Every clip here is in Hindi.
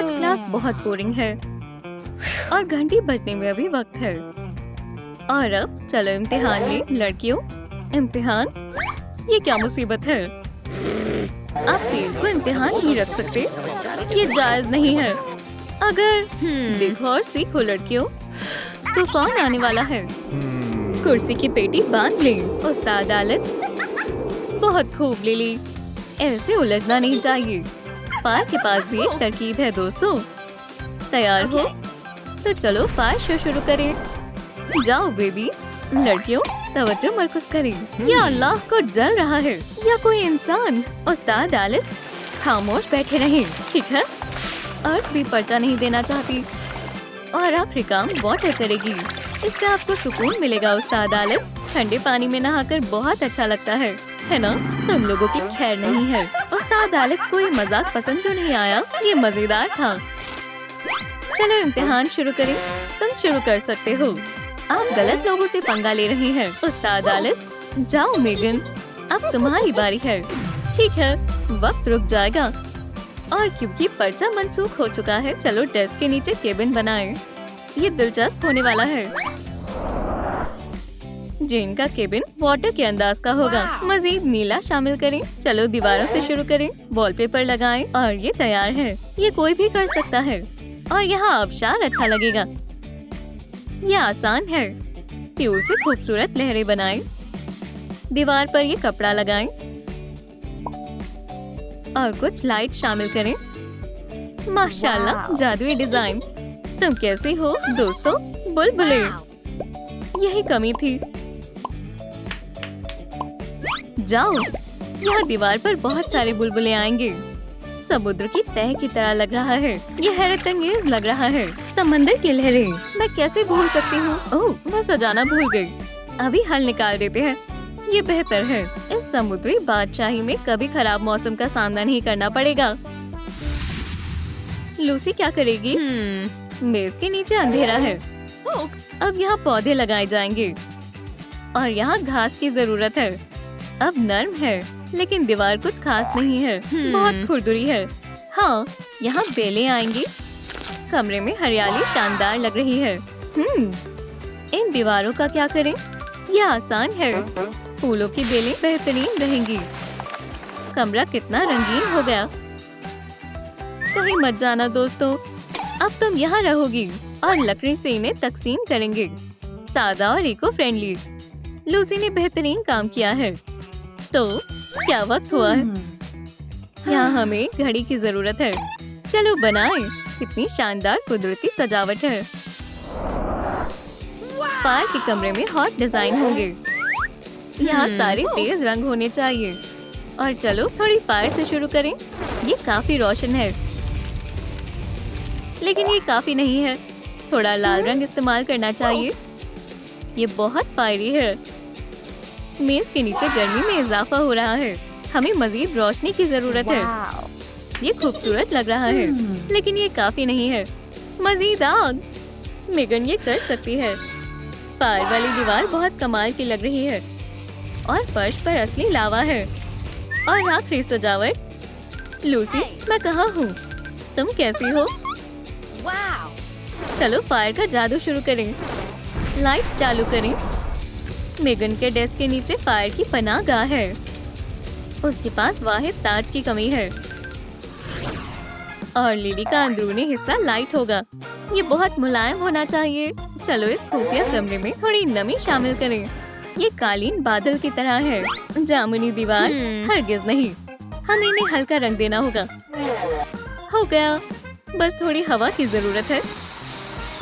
आज क्लास बहुत बोरिंग है और घंटी बजने में अभी वक्त है। और अब चलो इम्तिहान ले लड़कियों। इम्तिहान? ये क्या मुसीबत है? आप पेड़ को इम्तिहान नहीं रख सकते, ये जायज नहीं है। अगर देखो और सीखो लड़कियों, तूफान आने वाला है। कुर्सी की पेटी बांध ली। उस्ताद एलेक्स, बहुत खूब लिली, ऐसे उलझना नहीं चाहिए। फायर के पास भी एक तरकीब है दोस्तों। तैयार हो तो चलो फायर शो शुरू करें। जाओ बेबी। लड़कियों तवज्जो मरकूज करें। या अल्लाह को जल रहा है या कोई इंसान। उस्ताद एलेक्स खामोश बैठे रहें, ठीक है? अर्थ भी पर्चा नहीं देना चाहती और अफ्रीका वाटर करेगी। इससे आपको सुकून मिलेगा उस्ताद एलेक्स। ठंडे पानी में नहाकर बहुत अच्छा लगता है ना? तुम लोगों की खैर नहीं है। उस्ताद एलेक्स को ये मजाक पसंद क्यों नहीं आया? ये मजेदार था। चलो इम्तिहान शुरू करें। तुम शुरू कर सकते हो। आप गलत लोगों से पंगा ले रहे हैं। उस्ताद एलेक्स, जाओ मेगन, अब तुम्हारी बारी है। ठीक है, वक्त रुक जाएगा और क्योंकि पर्चा मंसूख हो चुका है, चलो डेस्क के नीचे केबिन बनाएं। ये दिलचस्प होने वाला है। जेन का केबिन वाटर के अंदाज का होगा। मजीद नीला शामिल करें। चलो दीवारों से शुरू करें। वॉलपेपर लगाएं और ये तैयार है। ये कोई भी कर सकता है और यहाँ आबशार अच्छा लगेगा। ये आसान है। ट्यूल से खूबसूरत लहरें बनाएं। दीवार पर ये कपड़ा लगाएं और कुछ लाइट शामिल करें। माशाल्लाह, जादुई डिजाइन। तुम कैसी हो दोस्तों? बुलबुले, यही कमी थी। जाओ, यहाँ दीवार पर बहुत सारे बुलबुले आएंगे। समुद्र की तह की तरह लग रहा है। ये हैरत अंगेज लग रहा है। समंदर की लहरें मैं कैसे भूल सकती हूँ? ओह, मैं सजाना भूल गई। अभी हल निकाल देते हैं, ये बेहतर है। इस समुद्री बादशाही में कभी खराब मौसम का सामना नहीं करना पड़ेगा। लूसी क्या करेगी? मेज के नीचे अंधेरा है। अब यहाँ पौधे लगाए जाएंगे और यहाँ घास की जरूरत है। अब नर्म है लेकिन दीवार कुछ खास नहीं है। बहुत खुरदुरी है। हाँ, यहाँ बेलें आएंगी। कमरे में हरियाली शानदार लग रही है। इन दीवारों का क्या करें? यह आसान है। फूलों की बेलें बेहतरीन रहेंगी। कमरा कितना रंगीन हो गया। कहीं मत जाना दोस्तों, अब तुम यहाँ रहोगी और लकड़ी से इन्हें तकसीम करेंगे। सादा और इको फ्रेंडली। लूसी ने बेहतरीन काम किया है। तो क्या वक्त हुआ है? यहाँ हमें घड़ी की जरूरत है। चलो बनाएं। कितनी शानदार कुदरती सजावट है। फायर के कमरे में हॉट डिजाइन होंगे। यहाँ सारे तेज रंग होने चाहिए। और चलो थोड़ी फायर से शुरू करें। ये काफी रोशन है लेकिन ये काफी नहीं है। थोड़ा लाल रंग इस्तेमाल करना चाहिए। ये बहुत फायरी है। मेज के नीचे गर्मी में इजाफा हो रहा है। हमें मजीद रोशनी की जरूरत है। ये खूबसूरत लग रहा है लेकिन ये काफी नहीं है। मजीद आग। मेगन ये कर सकती है। फायर वाली दीवार बहुत कमाल की लग रही है और फर्श पर असली लावा है। और आखिरी सजावट। लूसी, मैं कहाँ हूँ? तुम कैसी हो? चलो फायर का जादू शुरू करें। लाइट्स चालू करें। मेगन के डेस्क के नीचे फायर की पनाहगाह है। उसके पास वाहिद ताज की कमी है और लिली का अंदरूनी हिस्सा लाइट होगा। ये बहुत मुलायम होना चाहिए। चलो इस खुफिया कमरे में थोड़ी नमी शामिल करें। ये कालीन बादल की तरह है। जामुनी दीवार हरगिज नहीं। हमें इन्हें हल्का रंग देना होगा। हो गया, बस थोड़ी हवा की जरूरत है।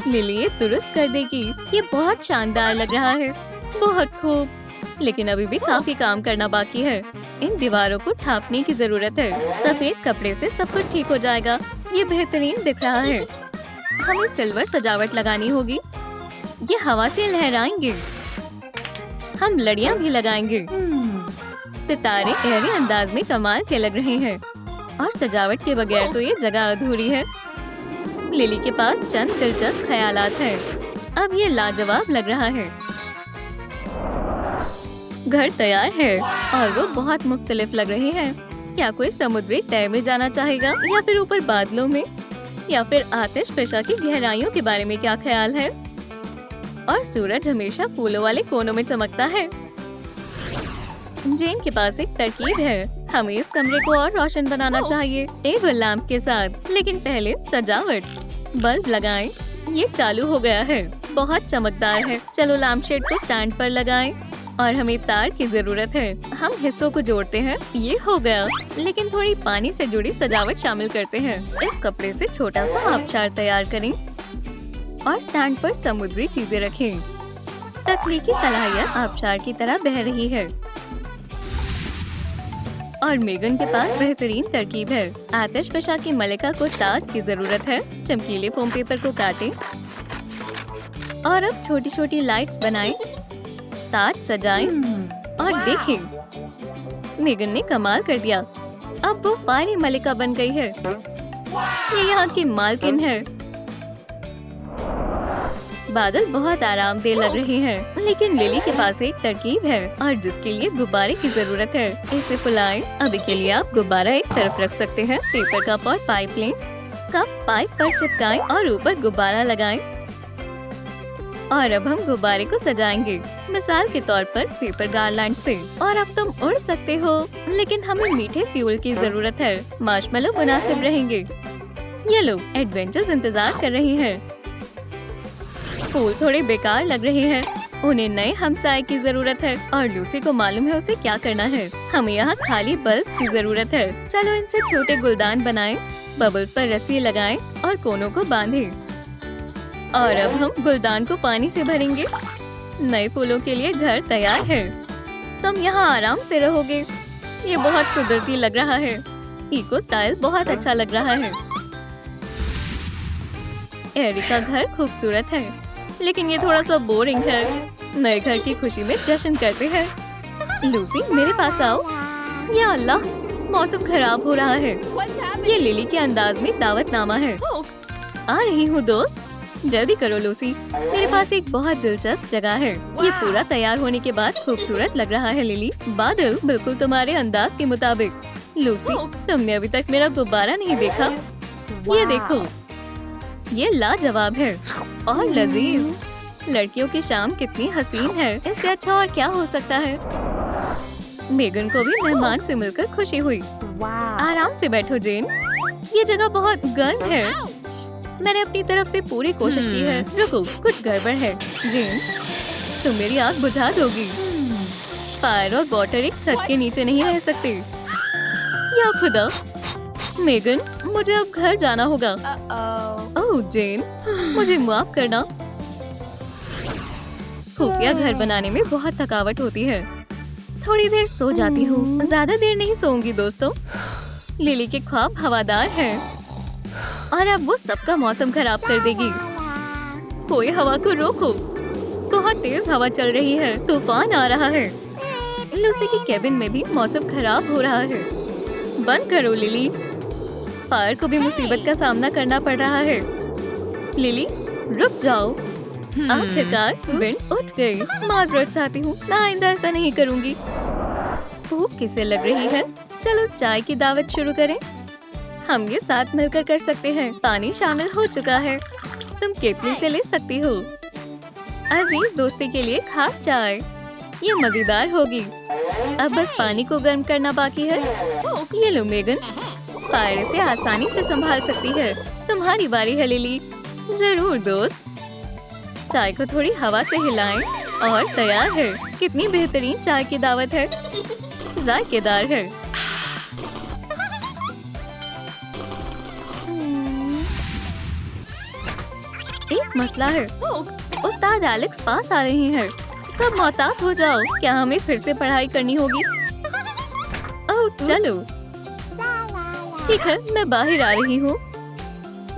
लिली ये दुरुस्त कर देगी। ये बहुत शानदार लग रहा है। बहुत खूब, लेकिन अभी भी काफी काम करना बाकी है। इन दीवारों को ठापने की जरूरत है। सफेद कपड़े से सब कुछ ठीक हो जाएगा। ये बेहतरीन दिख रहा है। हमें सिल्वर सजावट लगानी होगी। ये हवा से लहराएंगे। हम लड़ियां भी लगाएंगे। सितारे एहरे अंदाज में कमाल के लग रहे हैं और सजावट के बगैर तो ये जगह अधूरी है। लिली के पास चंद दिलचस्प ख्यालात हैं। अब ये लाजवाब लग रहा है। घर तैयार है और वो बहुत मुख्तलिफ लग रहे हैं। क्या कोई समुद्री तह में जाना चाहेगा या फिर ऊपर बादलों में? या फिर आतिश फिशा की गहराइयों के बारे में क्या ख्याल है? और सूरज हमेशा फूलों वाले कोनों में चमकता है। जेन के पास एक तरकीब है। हमें इस कमरे को और रोशन बनाना चाहिए टेबल लैंप के साथ। लेकिन पहले सजावट। बल्ब लगाएं। ये चालू हो गया है। बहुत चमकदार है। चलो लैंप शेड को स्टैंड पर लगाएं। और हमें तार की जरूरत है। हम हिस्सों को जोड़ते हैं। ये हो गया। लेकिन थोड़ी पानी से जुड़ी सजावट शामिल करते हैं। इस कपड़े से छोटा सा आबशार तैयार करें और स्टैंड पर समुद्री चीजें रखें। तकनीकी सलाहियत आबशार की तरह बह रही है। और मेगन के पास बेहतरीन तरकीब है। आतिश फिशा की मलिका को ताज की जरूरत है। चमकीले फोम पेपर को काटें और अब छोटी छोटी लाइट्स बनाएं। ताज सजाएं और देखें, मेगन ने कमाल कर दिया। अब वो फायरी मलिका बन गई है। ये यहाँ की मालकिन है। बादल बहुत आरामदेह लग रहे हैं, लेकिन लिली के पास एक तरकीब है और जिसके लिए गुब्बारे की जरूरत है। इसे फुलाएं। अभी के लिए आप गुब्बारा एक तरफ रख सकते हैं। पेपर कप और पाइप लें। कप पाइप पर चिपकाएं और ऊपर गुब्बारा लगाएं। और अब हम गुब्बारे को सजाएंगे, मिसाल के तौर पर पेपर गारलैंड से। और अब तुम उड़ सकते हो, लेकिन हमें मीठे फ्यूल की जरूरत है। मार्शमेलो मुनासिब रहेंगे। ये लोग एडवेंचर्स इंतजार कर रहे हैं। फूल थोड़े बेकार लग रहे हैं। उन्हें नए हमसाये की जरूरत है और लूसी को मालूम है उसे क्या करना है। हमें यहाँ खाली बल्ब की जरूरत है। चलो इनसे छोटे गुलदान बनाएं। बबल्स पर रस्सी लगाएं और कोनों को बांधें। और अब हम गुलदान को पानी से भरेंगे। नए फूलों के लिए घर तैयार है। तुम यहाँ आराम से रहोगे। ये बहुत कुदरती लग रहा है। इको स्टाइल बहुत अच्छा लग रहा है। एरी का घर खूबसूरत है, लेकिन ये थोड़ा सा बोरिंग है। नए घर की खुशी में जश्न करते हैं। लूसी मेरे पास आओ। या अल्लाह, मौसम खराब हो रहा है। ये लिली के अंदाज में दावतनामा है। आ रही हूँ दोस्त। जल्दी करो लूसी, मेरे पास एक बहुत दिलचस्प जगह है। ये पूरा तैयार होने के बाद खूबसूरत लग रहा है लिली। बादल बिल्कुल तुम्हारे अंदाज के मुताबिक। लूसी, तुमने अभी तक मेरा गुब्बारा नहीं देखा। ये देखो, ये लाजवाब है और लजीज। लड़कियों की शाम कितनी हसीन है। इससे अच्छा और क्या हो सकता है। मेगन को भी मेहमान से मिलकर खुशी हुई। आराम से बैठो जेन, ये जगह बहुत गर्म है। मैंने अपनी तरफ से पूरी कोशिश की है। रुको, कुछ गड़बड़ है। जेन, तुम मेरी आग बुझा दोगी। फायर और वाटर एक छत के नीचे नहीं रह सकते। या खुदा, मेगन, मुझे अब घर जाना होगा। ओह जेन, मुझे माफ करना। खुफिया घर बनाने में बहुत थकावट होती है। थोड़ी देर सो जाती हूँ। ज्यादा देर नहीं सोऊंगी दोस्तों। लिली के ख्वाब हवादार हैं और अब वो सबका मौसम खराब कर देगी। कोई हवा को रोको। बहुत तेज हवा चल रही है। तूफान आ रहा है। लूसी की केबिन में भी मौसम खराब हो रहा है। बंद करो लिली। फायर को भी मुसीबत का सामना करना पड़ रहा है। लिली, रुक जाओ। आखिरकार विंड उठ गई। माजरत चाहती हूँ, मैं आइंदा ऐसा नहीं करूँगी। भूख किसे लग रही है? चलो चाय की दावत शुरू करें। हम ये साथ मिलकर कर सकते हैं। पानी शामिल हो चुका है। तुम केतली से ले सकती हो। अजीज दोस्ती के लिए खास चाय। ये मजेदार होगी। अब बस पानी को गर्म करना बाकी है। ये लो मेगन, फायर से आसानी से संभाल सकती है। तुम्हारी बारी है लिली। जरूर दोस्त। चाय को थोड़ी हवा से हिलाएं और तैयार है। कितनी बेहतरीन चाय की दावत है। जायकेदार है। एक मसला है। उस्ताद एलेक्स पास आ रहे हैं। सब मोहतात हो जाओ। क्या हमें फिर से पढ़ाई करनी होगी? ओह चलो, ठीक है, मैं बाहर आ रही हूँ।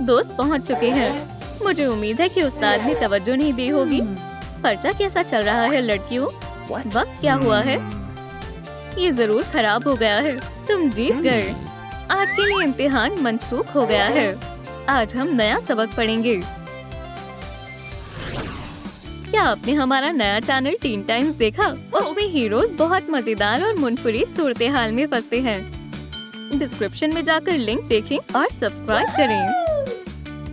दोस्त पहुँच चुके हैं। मुझे उम्मीद है कि उस्ताद ने तवज्जो नहीं दी होगी। पर्चा कैसा चल रहा है लड़कियों? वक्त क्या हुआ है? ये जरूर खराब हो गया है। तुम जीत गए। आज के लिए इम्तिहान मंसूख हो गया है। आज हम नया सबक पढ़ेंगे। क्या आपने हमारा नया चैनल टीन टाइम्स देखा? उसमें हीरोज बहुत मजेदार और मुनफरिद सूरत हाल में फंसते हैं। डिस्क्रिप्शन में जाकर लिंक देखें और सब्सक्राइब करें।